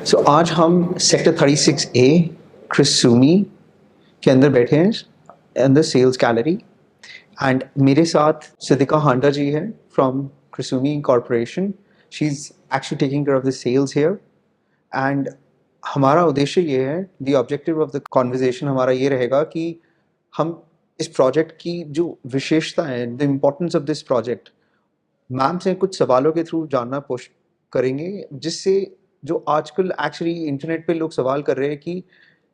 सो आज हम sector 36A क्रिसूमी के अंदर बैठे हैं अंदर सेल्स गैलरी एंड मेरे साथ सिद्दिका हांडा जी है from Krisumi corporation. She is actually taking care of the sales here and हमारा उद्देश्य ये है, the objective of the conversation हमारा ये रहेगा कि हम इस प्रोजेक्ट की जो विशेषता है, the importance of this project, ma'am से कुछ सवालों के थ्रू जानना कोशिश करेंगे, जिससे जो आजकल एक्चुअली इंटरनेट पे लोग सवाल कर रहे हैं कि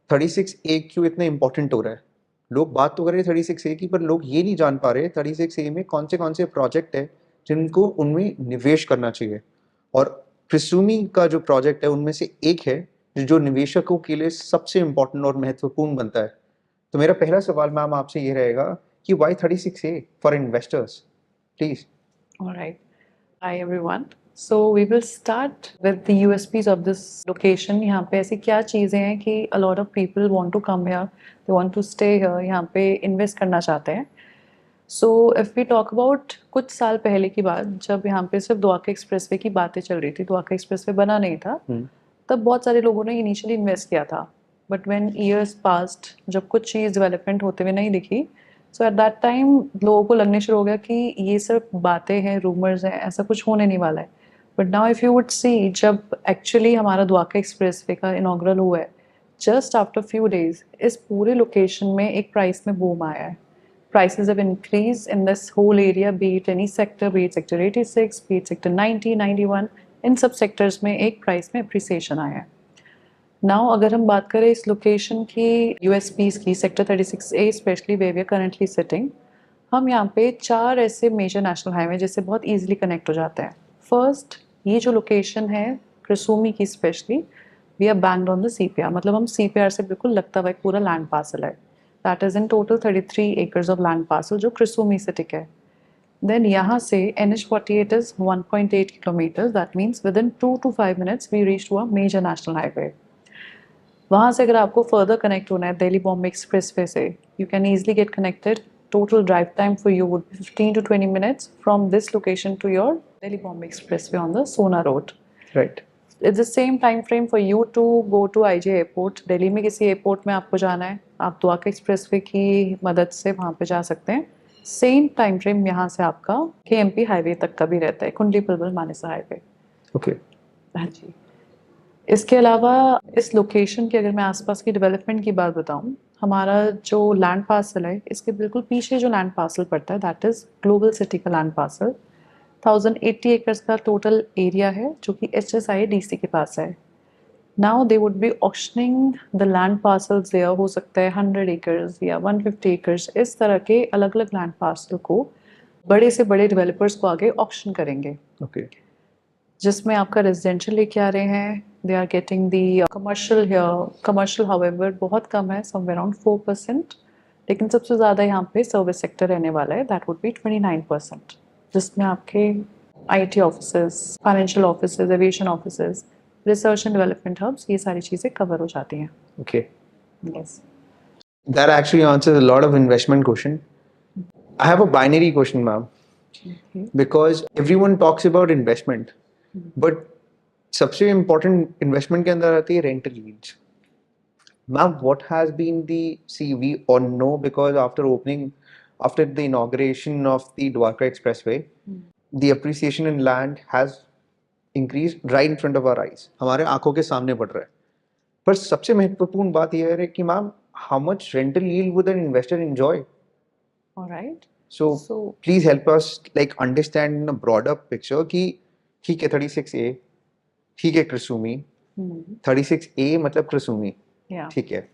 36A क्यों इतना इम्पोर्टेंट हो रहा है. लोग बात तो कर रहे हैं 36A की, पर लोग ये नहीं जान पा रहे 36A में कौन से प्रोजेक्ट है जिनको उनमें निवेश करना चाहिए. और प्रिसूमी का जो प्रोजेक्ट है उनमें से एक है जो निवेशकों के लिए सबसे इम्पोर्टेंट और महत्वपूर्ण बनता है. तो मेरा पहला सवाल मैम आपसे ये रहेगा कि Y 36A for investors, please. All right. Hi everyone. So we will start with the USPs of this location. यहाँ पे ऐसी क्या चीज़ें हैं कि a lot of people want to come here, they want to stay here, यहाँ पे invest करना चाहते हैं. So if we talk about कुछ साल पहले की बात, जब यहाँ पे सिर्फ द्वारका एक्सप्रेसवे की बातें चल रही थी, द्वारका एक्सप्रेसवे बना नहीं था, तब बहुत सारे लोगों ने इनिशियली इन्वेस्ट किया था. बट व्हेन ईयर्स पास्ट, जब कुछ चीज़ डेवलपमेंट होते हुए नहीं दिखी, सो एट दैट टाइम लोगों को लगने शुरू हो गया कि ये सिर्फ बातें हैं, रूमर्स हैं, ऐसा कुछ होने नहीं वाला है. But now if you would see, जब एक्चुअली हमारा द्वारका एक्सप्रेसवे का इनॉग्रल हुआ है, जस्ट आफ्टर फ्यू डेज इस पूरे लोकेशन में एक प्राइस में बूम आया है. Prices have increased in this whole area, be it any sector, be it sector 86, be it sector 90, 91, इन सब सेक्टर्स में एक प्राइस में अप्रिसिएशन आया है. नाउ अगर हम बात करें इस लोकेशन की यूएसपीज की, sector 36A specially where we are currently sitting, हम यहाँ पे 4 ऐसे मेजर नेशनल हाईवे जिससे बहुत ईजिली कनेक्ट हो जाते हैं. फर्स्ट, ये जो लोकेशन है क्रिसूमी की specially, we are banked on the CPR, मतलब हम CPR से बिल्कुल लगता हुआ एक पूरा लैंड पार्सल है. That is in total 33 acres of land parcel जो क्रिसूमी से टिक है. देन यहाँ से NH48 is 1.8 kilometers. That means within 2 to 5 minutes we reach to a major national highway. वहाँ से अगर आपको further connect होना है दिल्ली बॉम्बे एक्सप्रेसवे से, you can easily get connected. Total drive time for you would be 15 to 20 minutes from this location to your Delhi Bombay Expressway on the Sona Road. Right. It's the same time frame for you to go to IJ airport. Delhi में किसी airport में आपको जाना है, आप Dwarka expressway की मदद से वहाँ पे जा सकते हैं. सेम टाइम फ्रेम यहाँ से आपका KMP हाईवे तक का भी रहता है, कुंडली पलवल मानेसा हाईवे. ओके. हाँ जी. इसके अलावा इस लोकेशन की अगर मैं आसपास की डेवलपमेंट की बात बताऊं, हमारा जो लैंड पार्सल है इसके बिल्कुल पीछे जो लैंड पार्सल पड़ता है दैट इज़ ग्लोबल सिटी का लैंड पार्सल. 1080 एकर्स का टोटल एरिया है जो कि HSIDC के पास है. Now they would be auctioning the land parcels there. हो सकता है 100 एकर्स या 150 एकर्स, इस तरह के अलग अलग लैंड पार्सल को बड़े से बड़े डेवलपर्स को आगे ऑक्शन करेंगे. ओके. जिसमें आपका रेजिडेंशियल लेके आ रहे हैं, they are getting the commercial here. Commercial however बहुत कम है, समवेयर अराउंड 4%, लेकिन सबसे ज़्यादा यहाँ पे सर्विस सेक्टर रहने वाला है, दैट वुड बी 29%, जिसमें आपके IT offices, financial offices, aviation offices, research and development hubs, ये सारी चीज़ें कवर हो जाती हैं. Okay. Yes. That actually answers a lot of investment question. I have a binary question, ma'am. Okay. Because everyone talks about investment, but सबसे important investment के अंदर आती है rental yields. Ma'am, what has been the, see, we all know because after the inauguration of the Dwarka Expressway, the appreciation in land has increased right in front of our eyes. हमारे आंखों के सामने बढ़ रहा है. पर सबसे महत्वपूर्ण बात यह है कि ma'am, how much rental yield would an investor enjoy? All right. So So please help us like understand in a broader picture कि ठीक है 36A, ठीक है क्रिसूमी, 36A मतलब क्रिसूमी, yeah. ठीक है,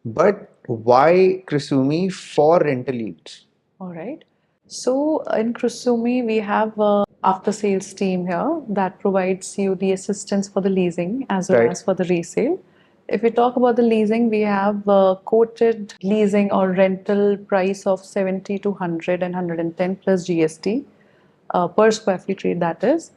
but why क्रिसूमी for rental yields? All right. So in Kusumi, we have a after sales team here that provides you the assistance for the leasing as well Right. as for the resale. If we talk about the leasing, we have quoted leasing or rental price of 70 to 100 and 110 plus GST per square feet rate, that is,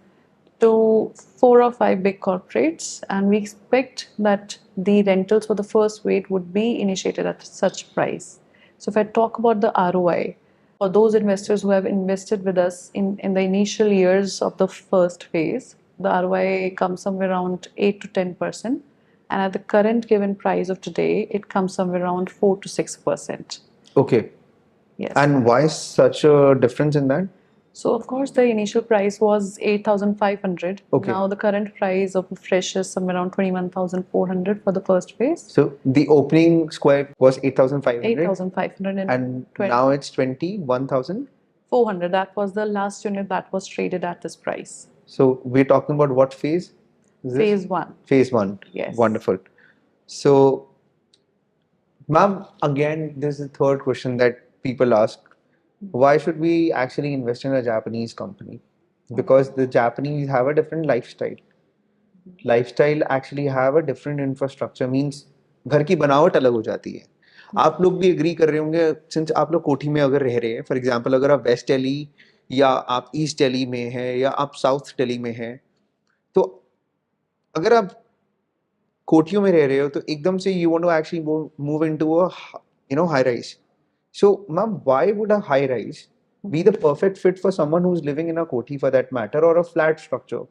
to 4 or 5 big corporates, and we expect that the rentals for the first wave would be initiated at such price. So if I talk about the ROI, for those investors who have invested with us in the initial years of the first phase, the ROI comes somewhere around 8 to 10%, and at the current given price of today, it comes somewhere around 4 to 6%. Okay. Yes. And why such a difference in that? So of course the initial price was 8,500. Okay. Now the current price of a fresh is somewhere around 21,400 for the first phase. So the opening square was 8,500 8,500 and now it's 21,000. 400. That was the last unit that was traded at this price. So we're talking about what phase? Is this? Phase 1. Phase 1. Yes. Wonderful. So, ma'am, again, this is the third question that people ask. Why should we actually invest in a Japanese company? Because the Japanese have a different lifestyle. Lifestyle actually have a different infrastructure. Means घर की बनावट अलग हो जाती है. आप लोग भी एग्री कर रहे होंगे, सिंस आप लोग कोठी में अगर रह रहे हैं, फॉर एग्जांपल अगर आप वेस्ट दिल्ली या आप ईस्ट दिल्ली में हैं या आप साउथ दिल्ली में हैं, तो अगर आप कोठियों में रह रहे हो तो एकदम से you want to actually move into a high rise. So, ma'am, why would a high rise be the perfect fit for someone who's living in a koti for that matter, or a flat structure,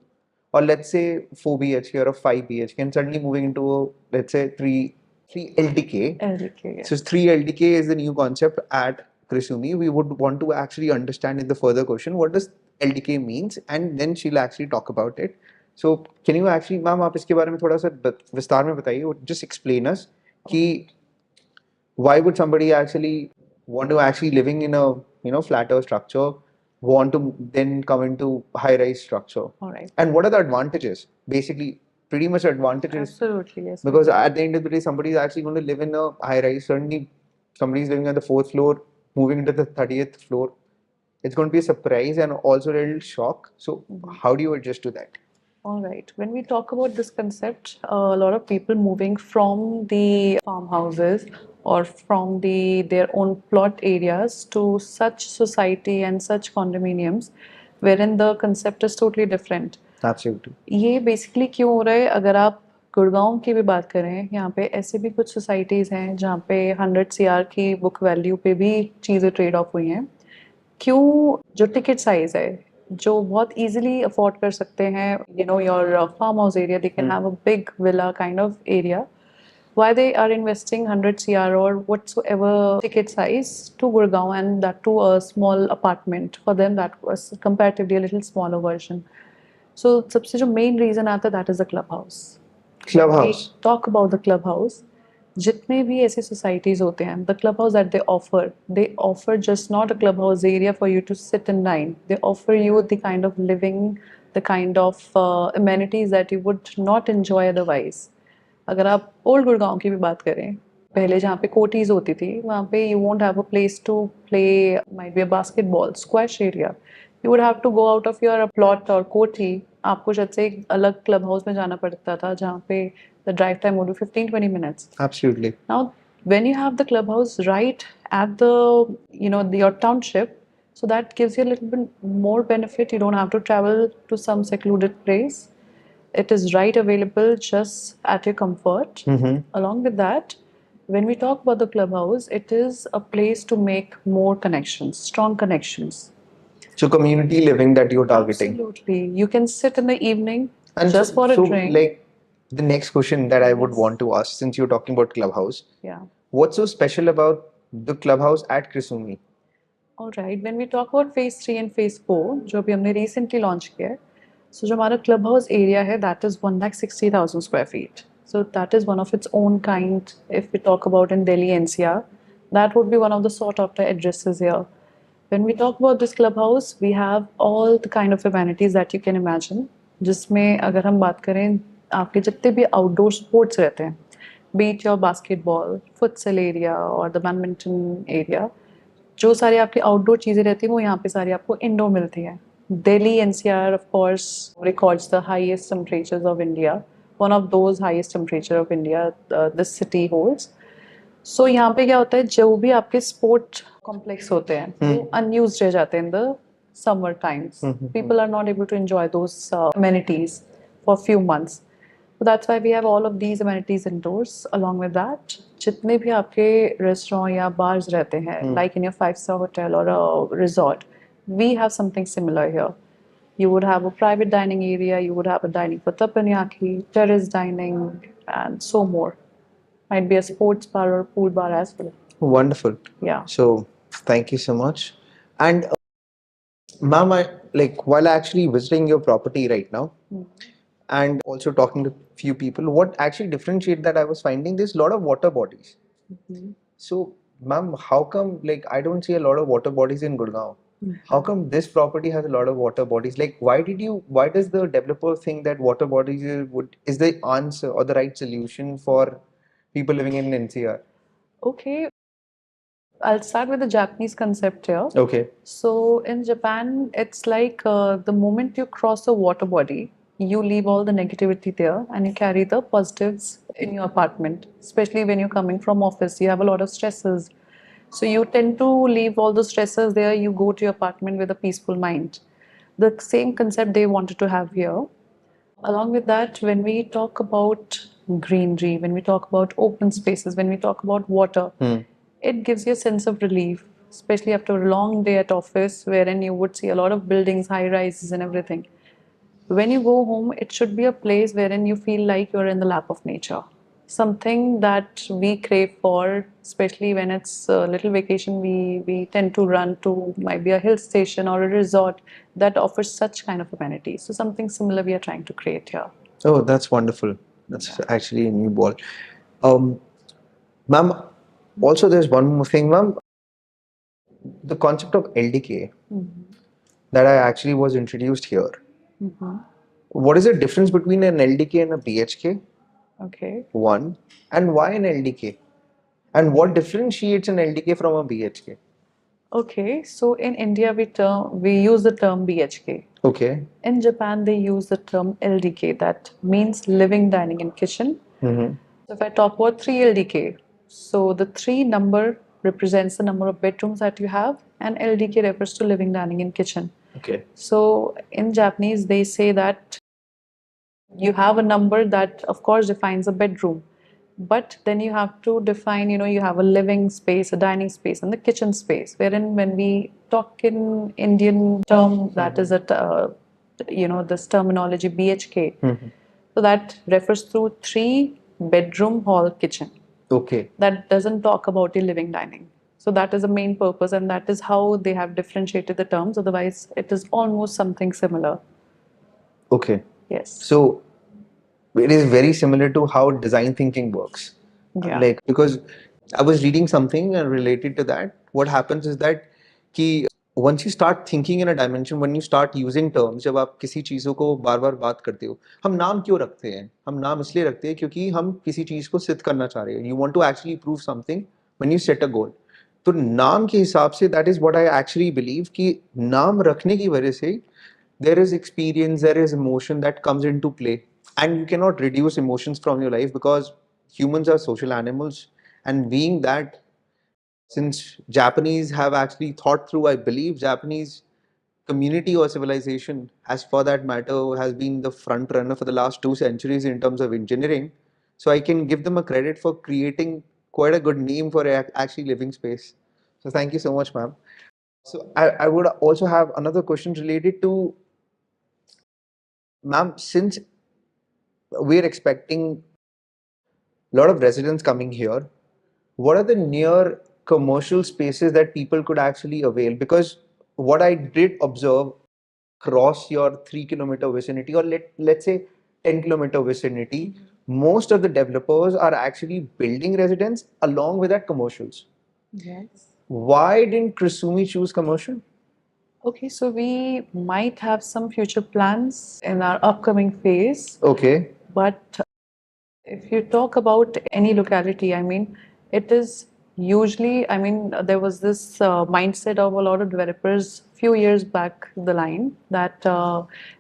or let's say 4 BHK or a 5 BHK, and suddenly moving into a, let's say 3 LDK. LDK, yes. So 3 LDK is the new concept at Krisumi. We would want to actually understand in the further question what does LDK means, and then she'll actually talk about it. So can you actually, ma'am, आप इसके बारे में थोड़ा सा विस्तार में बताइए, just explain us कि why would somebody actually want to actually living in a flatter structure want to then come into high rise structure? All right. And what are the advantages? Basically, pretty much advantages. Absolutely, yes. Because at the end of the day, somebody is actually going to live in a high rise. Certainly, somebody is living on the 4th floor, moving into the 30th floor. It's going to be a surprise and also a little shock. So, how do you adjust to that? All right. When we talk about this concept, a lot of people moving from the farmhouses or from their own plot areas to such society and such condominiums, wherein the concept is totally different. Absolutely. ये basically क्यों हो रहा है? अगर आप गुड़गांव की भी बात करें, यहाँ पे ऐसे भी कुछ सोसाइटीज़ हैं जहाँ पे 100 CR की बुक वैल्यू पे भी चीज़ें ट्रेड ऑफ हुई हैं. क्यों? जो टिकट साइज है, जो बहुत इजीली अफोर्ड कर सकते हैं, your farm house area, they can have a big villa kind of area. Why they are investing 100 CR or whatsoever ticket size to Gurgaon, and that to a small apartment? For them that was comparatively a little smaller version. So सबसे जो main reason आता है, that is the clubhouse. Clubhouse. We talk about the clubhouse. जितने भी ऐसे societies होते हैं, the clubhouse that they offer just not a clubhouse area for you to sit and dine. They offer you the kind of living, the kind of amenities that you would not enjoy otherwise. अगर आप old Gurgaon की भी बात करें, पहले जहाँ पे कोटीज होती थी, वहाँ पे you won't have a place to play, might be a basketball, squash area. You would have to go out of your plot or कोठी. आपको शायद से एक अलग क्लब हाउस में जाना पड़ता था जहाँ पे the drive time would be 15-20 minutes. Absolutely. Now, when you have the clubhouse right at your township, so that gives you a little bit more benefit. You don't have to travel to some secluded place. It is right available just at your comfort. Along with that, when we talk about the clubhouse, it is a place to make more connections, strong connections. So community living that you're targeting. Absolutely. You can sit in the evening And just for a drink. Like the next question that I would want to ask, since you're talking about clubhouse, Yeah. what's so special about the clubhouse at Krisumi? All right. When we talk about phase 3 and phase 4, जो अभी हमने recently launch किया है, so जो हमारा clubhouse area है, that is 160,000 square feet. So that is one of its own kind. If we talk about in Delhi NCR, that would be one of the sought after addresses here. When we talk about this clubhouse, we have all the kind of amenities that you can imagine. जिसमें अगर हम बात करें, आपके जितने भी outdoor sports रहते हैं, be it your basketball, futsal area or the badminton area, जो सारी आपकी आउटडोर चीज़ें रहती हैं वो यहाँ पे सारी आपको इंडोर मिलती हैं. Delhi NCR of course records the highest temperatures of India. One of those highest temperature of India this city holds. So यहाँ पे क्या होता है, जो भी आपके sport complex होते हैं वो unused रह जाते हैं in the summer times. People are not able to enjoy those amenities for a few months. So that's why we have all of these amenities indoors. Along with that, जितने भी आपके restaurant या bars रहते हैं, like in your 5-star hotel or a resort, we have something similar here. You would have a private dining area, you would have a dining for teppanyaki, terrace dining, and so more. Might be a sports bar or pool bar as well. Wonderful. Yeah. So thank you so much. And ma'am, I like while actually visiting your property right now and also talking to few people, what actually differentiate that I was finding there's a lot of water bodies. So, ma'am, how come like I don't see a lot of water bodies in Gurgaon? How come this property has a lot of water bodies? Like, why does the developer think that water bodies is the answer or the right solution for people living in NCR? Okay, I'll start with the Japanese concept here. Okay. So in Japan, it's like the moment you cross a water body, you leave all the negativity there and you carry the positives in your apartment. Especially when you're coming from office, you have a lot of stresses. So you tend to leave all the stresses there. You go to your apartment with a peaceful mind. The same concept they wanted to have here. Along with that, when we talk about greenery, when we talk about open spaces, when we talk about water, it gives you a sense of relief, especially after a long day at office, wherein you would see a lot of buildings, high rises, and everything. When you go home, it should be a place wherein you feel like you're in the lap of nature. Something that we crave for, especially when it's a little vacation, we tend to run to might be a hill station or a resort that offers such kind of amenities. So something similar we are trying to create here. Oh, that's wonderful. That's actually a new ball. Um, Ma'am, also there's one more thing, ma'am. The concept of LDK that I actually was introduced here. What is the difference between an LDK and a BHK? Okay. One, and why an LDK? And what differentiates an LDK from a BHK? Okay, so in India we use the term BHK. Okay. In Japan they use the term LDK, that means living, dining, and kitchen. Mm-hmm. So if I talk about 3 LDK, so the 3 number represents the number of bedrooms that you have, and LDK refers to living, dining, and kitchen. Okay. So in Japanese they say that you have a number that of course defines a bedroom, but then you have to define, you have a living space, a dining space, and the kitchen space, wherein when we talk in Indian term, that is this terminology BHK. So that refers to 3 bedroom hall kitchen. Okay. That doesn't talk about your living dining. So that is the main purpose, and that is how they have differentiated the terms. Otherwise, it is almost something similar. Okay. Yes. So it is very similar to how design thinking works. Yeah. Like, because I was reading something related to that. What happens is that कि once you start thinking in a dimension, when you start using terms, जब आप किसी चीज़ों को बार बार बात करते हो, हम नाम क्यों रखते हैं? हम नाम इसलिए रखते हैं क्योंकि हम किसी चीज़ को सिद्ध करना चाह रहे हैं. You want to actually prove something when you set a goal. तो नाम के हिसाब से that is what I actually believe कि नाम रखने की वजह से there is experience, there is emotion that comes into play, and you cannot reduce emotions from your life because humans are social animals, and being that, since Japanese have actually thought through, I believe Japanese community or civilization, as for that matter, has been the front runner for the last 2 centuries in terms of engineering. So I can give them a credit for creating quite a good name for actually living space. So thank you so much, ma'am. So I would also have another question related to, ma'am, since we're expecting a lot of residents coming here, what are the near commercial spaces that people could actually avail? Because what I did observe across your 3 kilometer vicinity, or let's say 10 kilometer vicinity, most of the developers are actually building residents along with that commercials. Yes. Why didn't Krisumi choose commercial? Okay, so we might have some future plans in our upcoming phase. Okay. But if you talk about any locality, I mean, it is usually, I mean, there was this mindset of a lot of developers few years back the line that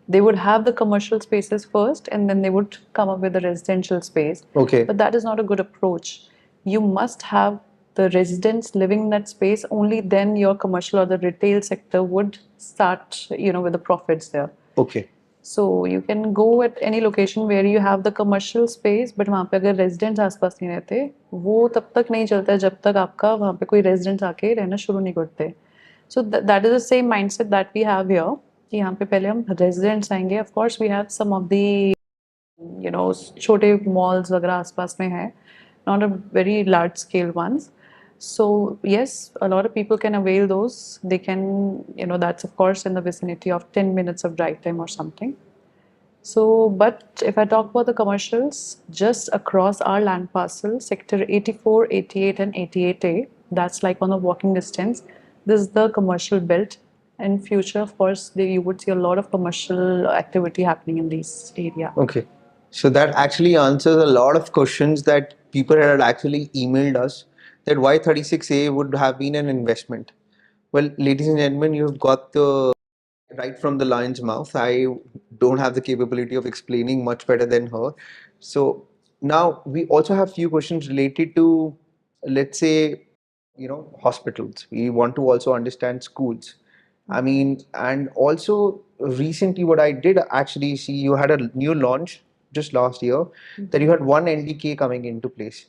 they would have the commercial spaces first and then they would come up with a residential space. Okay. But that is not a good approach. You must have the residents living in that space, only then your commercial or the retail sector would start, with the profits there. Okay. So you can go at any location where you have the commercial space, but वहाँ पे अगर residents आसपास नहीं रहते, वो तब तक नहीं चलता है जब तक आपका वहाँ पे कोई residents आके रहना शुरू नहीं करते. So that is the same mindset that we have here. कि यहाँ पे पहले हम रेजिडेंट्स आएंगे. Of course we have some of the छोटे malls वगैरह आसपास में है, not a very large scale ones. So yes, a lot of people can avail those. They can, that's of course in the vicinity of 10 minutes of drive time or something. So, but if I talk about the commercials, just across our land parcel, sector 84, 88 and 88A, that's like on a walking distance. This is the commercial belt. In future, of course, you would see a lot of commercial activity happening in this area. Okay. So that actually answers a lot of questions that people had actually emailed us, that why 36A would have been an investment. Well, ladies and gentlemen, you've got the right from the lion's mouth. I don't have the capability of explaining much better than her. So now we also have few questions related to, let's say, hospitals. We want to also understand schools. I mean, and also recently what I did actually see, you had a new launch just last year, that you had one LDK coming into place.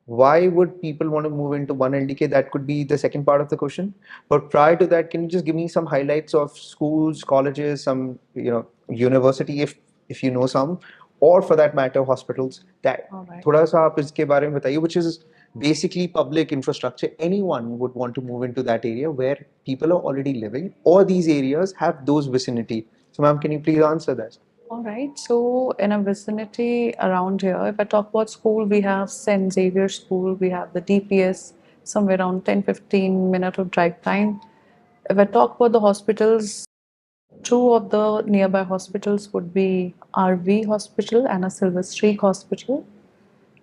Why would people want to move into one LDK? That could be the second part of the question. But prior to that, can you just give me some highlights of schools, colleges, some university, if you know some, or for that matter, hospitals? That All right. थोड़ा सा आप इसके बारे में बताइए, which is basically public infrastructure. Anyone would want to move into that area where people are already living, or these areas have those vicinity. So, ma'am, can you please answer that? All right. So, in a vicinity around here, if I talk about school, we have St. Xavier School, we have the DPS, somewhere around 10-15 minute of drive time. If I talk about the hospitals, two of the nearby hospitals would be RV Hospital and a Silver Streak Hospital.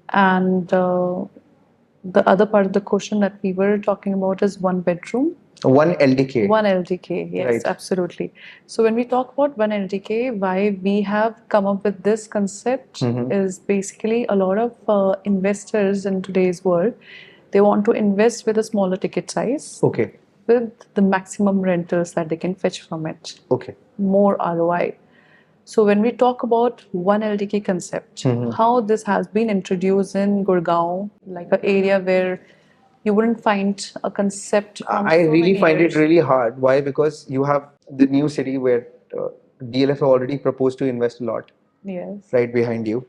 And the other part of the question that we were talking about is one bedroom. One LDK. One LDK, yes, Right. absolutely. So when we talk about one LDK, why we have come up with this concept is basically a lot of investors in today's world, they want to invest with a smaller ticket size Okay. with the maximum rentals that they can fetch from it, Okay. more ROI. So when we talk about one LDK concept, how this has been introduced in Gurgaon, like an area where you wouldn't find a concept from I so really many find years. it really hard. Why? Because you have the new city where DLF already proposed to invest a lot Yes. right behind you.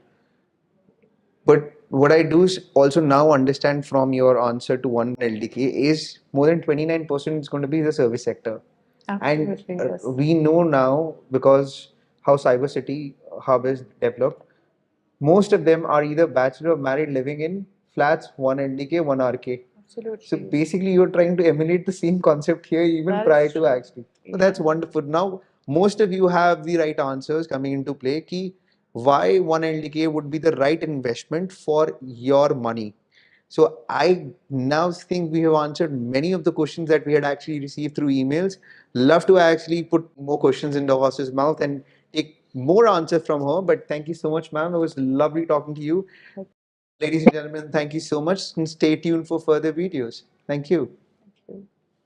But what I do is also now understand from your answer to one LDK is more than 29% is going to be the service sector. Absolutely, And yes. we know now, because how Cyber City Hub is developed, most of them are either bachelor or married living in flats, one LDK, one RK. Absolutely. So basically, you're trying to emulate the same concept here, even That's prior to true. actually. So that's Yeah. wonderful. Now, most of you have the right answers coming into play. Ki why one LDK would be the right investment for your money. So I now think we have answered many of the questions that we had actually received through emails. Love to actually put more questions in the horse's mouth and take more answers from her. But thank you so much, ma'am. It was lovely talking to you. Ladies and gentlemen, thank you so much, and stay tuned for further videos. Thank you.